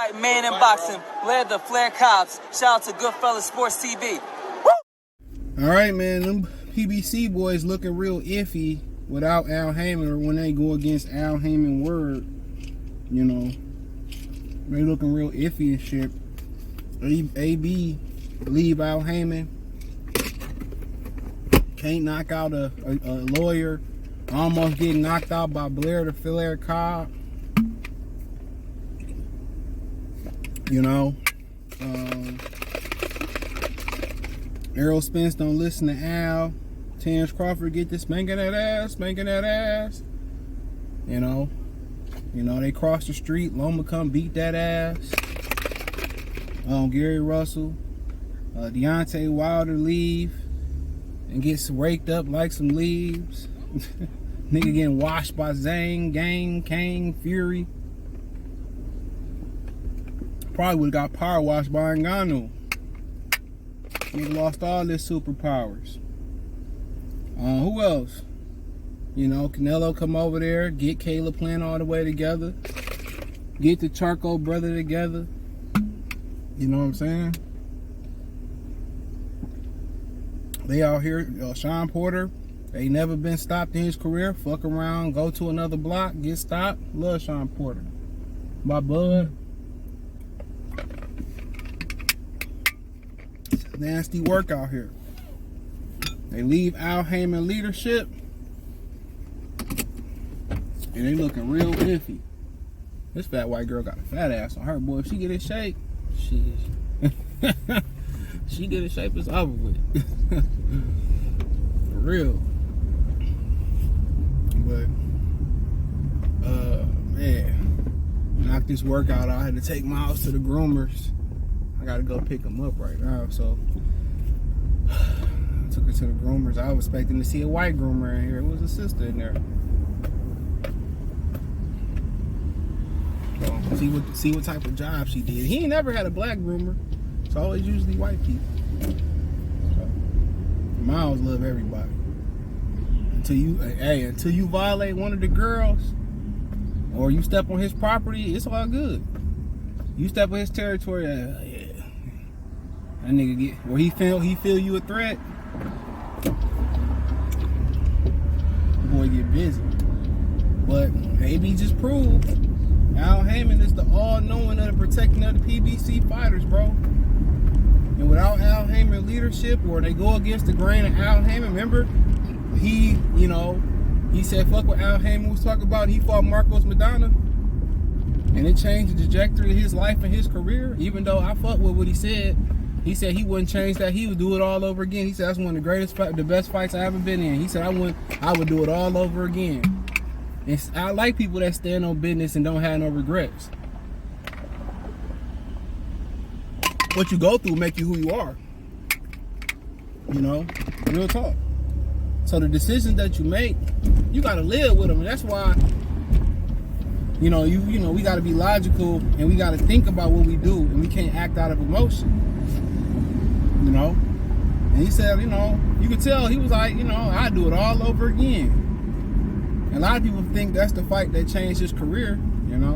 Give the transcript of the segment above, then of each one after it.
Fight man in boxing, led the Flair Cops. Shout out to Goodfellas Sports TV. All right, man. Them PBC boys looking real iffy without Al Haymon, or when they go against Al Haymon word. You know, they looking real iffy and shit. AB leave Al Haymon. Can't knock out a lawyer. Almost getting knocked out by Blair the Flair Cobb. You know, Errol Spence don't listen to Al. Terrence Crawford get this spanking that ass. You know, they cross the street. Loma come beat that ass. Gary Russell, Deontay Wilder leave and gets raked up like some leaves. Nigga getting washed by Zane, Gang, Kane, Fury. Probably would have got power washed by Ngannou. Nigga lost all his superpowers. Who else? You know, Canelo come over there, get Caleb Plant all the way together, get the Charco brother together. You know what I'm saying? They out here, Sean Porter, they never been stopped in his career. Fuck around, go to another block, get stopped. Love Sean Porter. My bud. It's a nasty work out here. They leave Al Haymon leadership, and they looking real iffy. This fat white girl got a fat ass on her, boy. If she get in shape, she get in shape, it's over with. For real. But man, knocked this workout out. I had to take Miles to the groomers. I gotta go pick him up right now, so I took her to the groomers. I was expecting to see a white groomer in here. It was a sister in there. So see what type of job she did. He ain't never had a black groomer. It's always usually white people. So, Miles love everybody. Until you violate one of the girls, or you step on his property, it's all good. You step on his territory, yeah. That nigga get where he feel you a threat. The boy get busy. But AB just proved Al Haymon is the all-knowing of the protecting of the PBC fighters, bro. And without Al Haymon leadership, or they go against the grain of Al Haymon, remember, he said fuck what Al Haymon was talking about. He fought Marcos Madonna, and it changed the trajectory of his life and his career. Even though I fuck with what he said he wouldn't change that. He would do it all over again. He said that's one of the best fights I ever been in. He said I would do it all over again. And I like people that stand on business and don't have no regrets. What you go through make you who you are. You know, real talk. So the decisions that you make, you gotta live with them, and that's why, you know, we gotta be logical and we gotta think about what we do, and we can't act out of emotion. You know, and he said, you know, you could tell he was like, you know, I'd do it all over again. And a lot of people think that's the fight that changed his career, you know.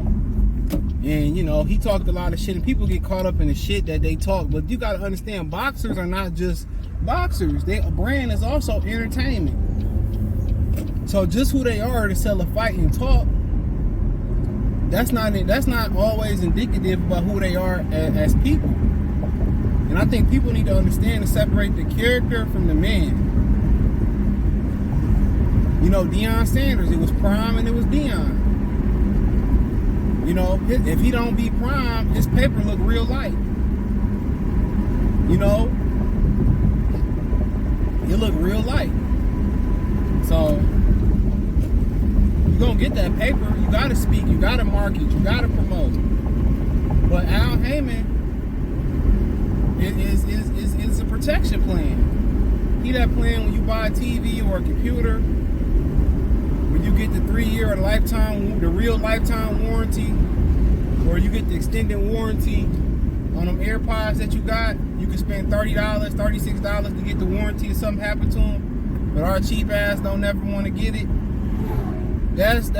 And, you know, he talked a lot of shit, and people get caught up in the shit that they talk. But you got to understand, boxers are not just boxers. A brand is also entertainment. So just who they are to sell a fight and talk, that's not always indicative about who they are as people. And I think people need to understand and separate the character from the man. You know, Deion Sanders, it was Prime and it was Deion. You know, if he don't beat Prime, his paper look real light. You know, it look real light. So, you're gonna get that paper, you gotta speak, you gotta market, you gotta promote. But Al Haymon is a protection plan. He that plan when you buy a TV or a computer, when you get the 3-year or the real lifetime warranty, or you get the extended warranty on them AirPods that you got, you can spend $30, $36 to get the warranty if something happened to them. But our cheap ass don't never want to get it. That's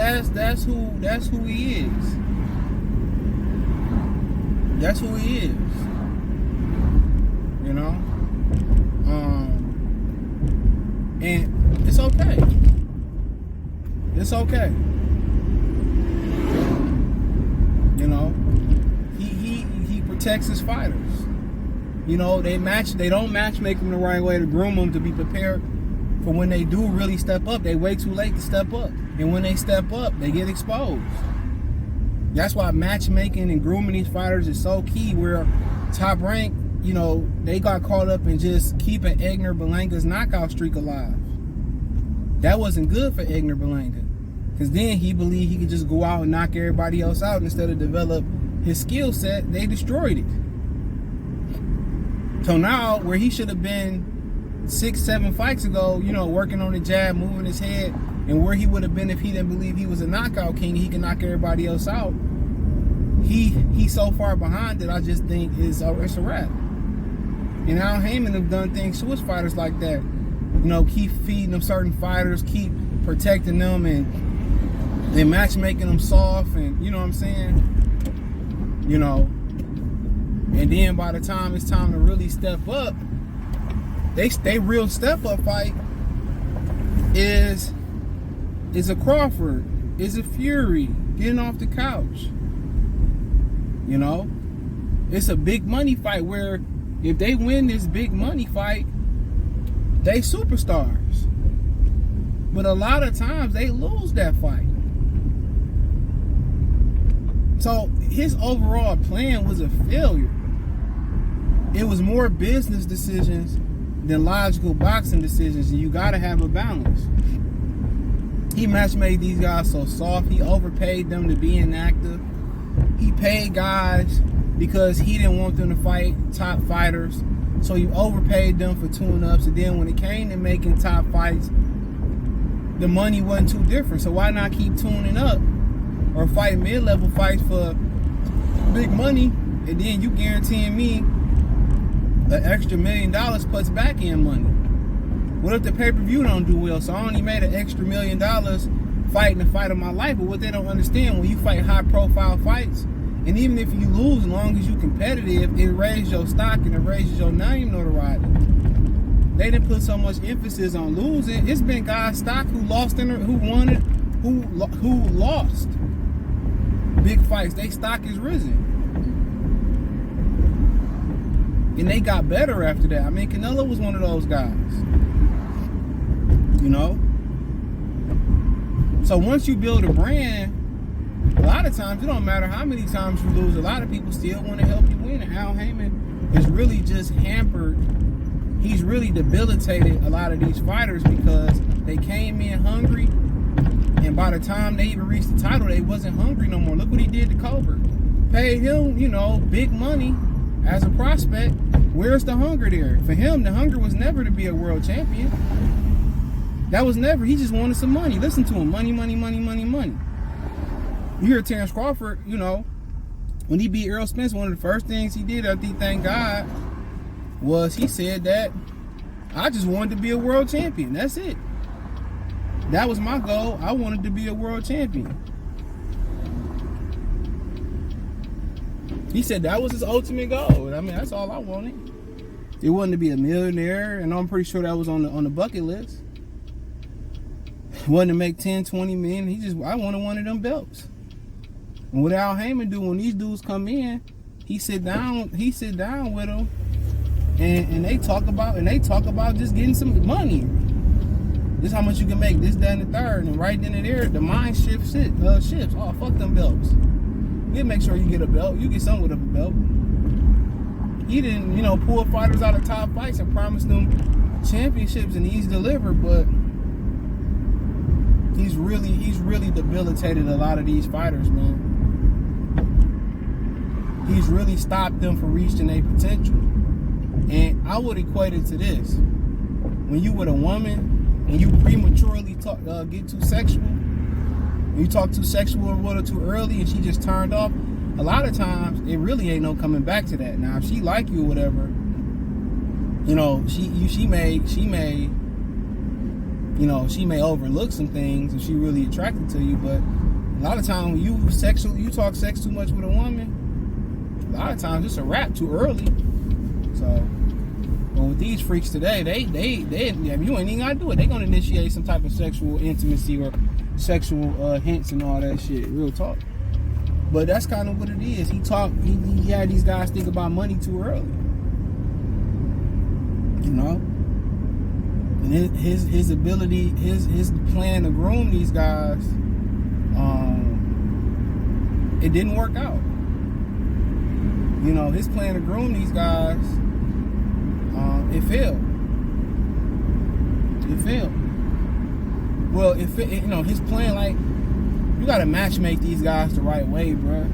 who he is. That's who he is. You know? And it's okay. It's okay. You know? He protects his fighters. You know, they don't matchmake them the right way to groom them to be prepared for when they do really step up. They wait too late to step up. And when they step up, they get exposed. That's why matchmaking and grooming these fighters is so key, where Top Rank, you know, they got caught up in just keeping Edgar Berlanga's knockout streak alive. That wasn't good for Edgar Berlanga, because then he believed he could just go out and knock everybody else out instead of develop his skill set. They destroyed it. So now, where he should have been 6-7 fights ago, you know, working on the jab, moving his head, and where he would have been if he didn't believe he was a knockout king, he can knock everybody else out. He's so far behind that I just think it's a wrap. And Al Haymon have done things to his fighters like that. You know, keep feeding them certain fighters, keep protecting them, and matchmaking them soft, and you know what I'm saying? You know, and then by the time it's time to really step up, they real step up fight is a Crawford, is a Fury getting off the couch. You know, it's a big money fight where if they win this big money fight, they superstars. But a lot of times they lose that fight. So his overall plan was a failure. It was more business decisions than logical boxing decisions, and you gotta have a balance. He matchmade these guys so soft. He overpaid them to be inactive. He paid guys because he didn't want them to fight top fighters. So he overpaid them for tune-ups. And then when it came to making top fights, the money wasn't too different. So why not keep tuning up or fight mid-level fights for big money, and then you guaranteeing me an extra $1 million plus back-end money? What if the pay-per-view don't do well? So I only made an extra $1 million fighting the fight of my life. But what they don't understand, when you fight high-profile fights, and even if you lose, as long as you're competitive, it raises your stock and it raises your name notoriety. They didn't put so much emphasis on losing. It's been guys' stock who lost who lost big fights. Their stock is risen, and they got better after that. I mean, Canelo was one of those guys. You know? So once you build a brand, a lot of times, it don't matter how many times you lose, a lot of people still want to help you win. And Al Haymon is really just hampered. He's really debilitated a lot of these fighters because they came in hungry, and by the time they even reached the title, they wasn't hungry no more. Look what he did to Colbert. Paid him, you know, big money as a prospect. Where's the hunger there? For him, the hunger was never to be a world champion. That was never. He just wanted some money. Listen to him. Money, money, money, money, money. You hear Terrence Crawford, you know, when he beat Errol Spence, one of the first things he did after he thanked God was he said that I just wanted to be a world champion. That's it. That was my goal. I wanted to be a world champion. He said that was his ultimate goal. I mean, that's all I wanted. It wasn't to be a millionaire, and I'm pretty sure that was on the bucket list. It wasn't to make 10, 20 million. I wanted one of them belts. And what Al Haymon do when these dudes come in, he sit down with them, and they talk about just getting some money. This is how much you can make, this, that, and the third. And right then and there, the mind shifts. Oh, fuck them belts. We'll make sure you get a belt. You get something with a belt. He didn't, you know, pull fighters out of top fights and promise them championships, and he's delivered, but he's really debilitated a lot of these fighters, man. He's really stopped them from reaching their potential. And I would equate it to this. When you with a woman and you prematurely get too sexual, you talk too sexual with her too early and she just turned off, a lot of times it really ain't no coming back to that. Now, if she like you or whatever, you know, she may overlook some things if she really attracted to you, but a lot of times when you talk sex too much with a woman, a lot of times it's a wrap too early. So, but with these freaks today, they you ain't even gotta do it. They gonna initiate some type of sexual intimacy or sexual hints and all that shit. Real talk. But that's kind of what it is. He had these guys think about money too early. You know? And his ability, his plan to groom these guys, it didn't work out. You know, his plan to groom these guys, it failed. It failed. Well, you know, his plan, like, you gotta matchmake these guys the right way, bruh.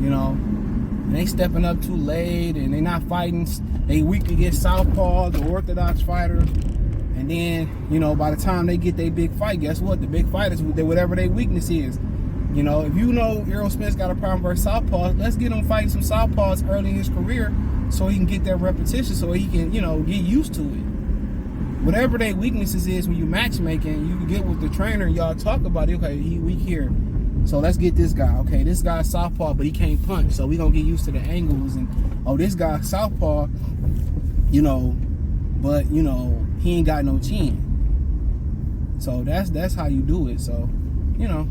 You know, and they stepping up too late, and they not fighting. They weak against Southpaw, the orthodox fighter. And then, you know, by the time they get their big fight, guess what? The big fight is whatever their weakness is. You know, if you know Errol Spence got a problem versus Southpaw, let's get him fighting some Southpaws early in his career so he can get that repetition, so he can, you know, get used to it. Whatever their weaknesses is when you matchmaking, you can get with the trainer and y'all talk about it. Okay, he weak here, so let's get this guy. Okay, this guy's Southpaw, but he can't punch, so we gonna get used to the angles. And oh, this guy's Southpaw, you know, but you know he ain't got no chin. So that's how you do it. So, you know,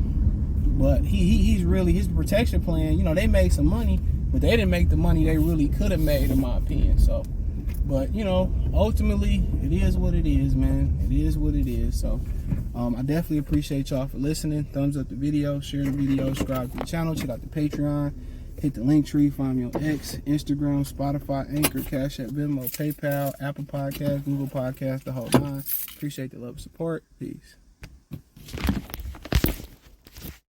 but he's really, his protection plan. You know, they made some money, but they didn't make the money they really could have made, in my opinion. So. But, you know, ultimately, it is what it is, man. It is what it is. So, I definitely appreciate y'all for listening. Thumbs up the video, share the video, subscribe to the channel, check out the Patreon, hit the link tree, find me on X, Instagram, Spotify, Anchor, Cash App, Venmo, PayPal, Apple Podcasts, Google Podcasts, the whole nine. Appreciate the love and support. Peace.